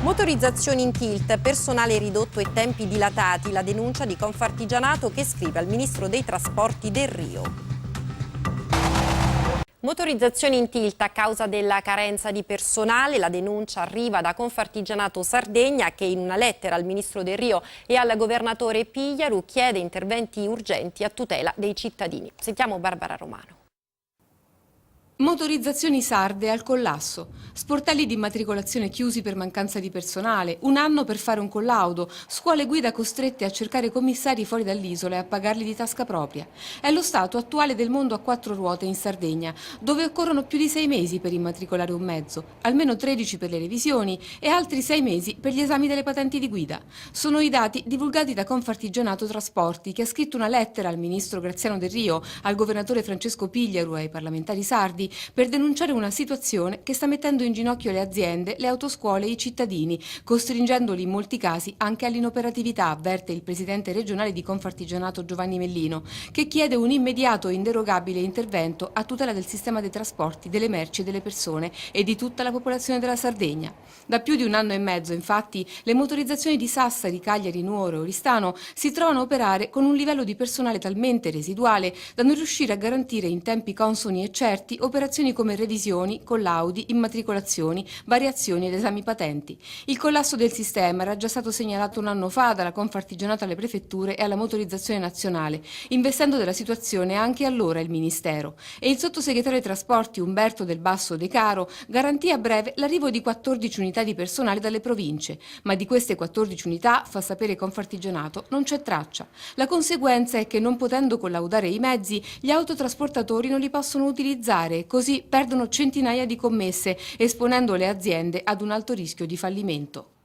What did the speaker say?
Motorizzazioni in tilt, personale ridotto e tempi dilatati, la denuncia di Confartigianato che scrive al Ministro dei Trasporti Delrio. Motorizzazioni in tilt a causa della carenza di personale, la denuncia arriva da Confartigianato Sardegna che in una lettera al Ministro Delrio e al Governatore Pigliaru chiede interventi urgenti a tutela dei cittadini. Sentiamo Barbara Romano. Motorizzazioni sarde al collasso, sportelli di immatricolazione chiusi per mancanza di personale, un anno per fare un collaudo, scuole guida costrette a cercare commissari fuori dall'isola e a pagarli di tasca propria. È lo stato attuale del mondo a quattro ruote in Sardegna, dove occorrono più di 6 mesi per immatricolare un mezzo, almeno 13 per le revisioni e altri 6 mesi per gli esami delle patenti di guida. Sono i dati divulgati da Confartigianato Trasporti, che ha scritto una lettera al ministro Graziano Delrio, al governatore Francesco Pigliaru e ai parlamentari sardi per denunciare una situazione che sta mettendo in ginocchio le aziende, le autoscuole e i cittadini, costringendoli in molti casi anche all'inoperatività, avverte il presidente regionale di Confartigianato Giovanni Mellino, che chiede un immediato e inderogabile intervento a tutela del sistema dei trasporti, delle merci e delle persone e di tutta la popolazione della Sardegna. Da più di un anno e mezzo, infatti, le motorizzazioni di Sassari, Cagliari, Nuoro e Oristano si trovano a operare con un livello di personale talmente residuale da non riuscire a garantire in tempi consoni e certi operazioni come revisioni, collaudi, immatricolazioni, variazioni ed esami patenti. Il collasso del sistema era già stato segnalato un anno fa dalla Confartigianato alle prefetture e alla motorizzazione nazionale, investendo della situazione anche allora il Ministero. E il sottosegretario ai trasporti Umberto Del Basso De Caro garantì a breve l'arrivo di 14 unità di personale dalle province, ma di queste 14 unità, fa sapere Confartigianato, non c'è traccia. La conseguenza è che non potendo collaudare i mezzi, gli autotrasportatori non li possono utilizzare e così perdono centinaia di commesse, esponendo le aziende ad un alto rischio di fallimento.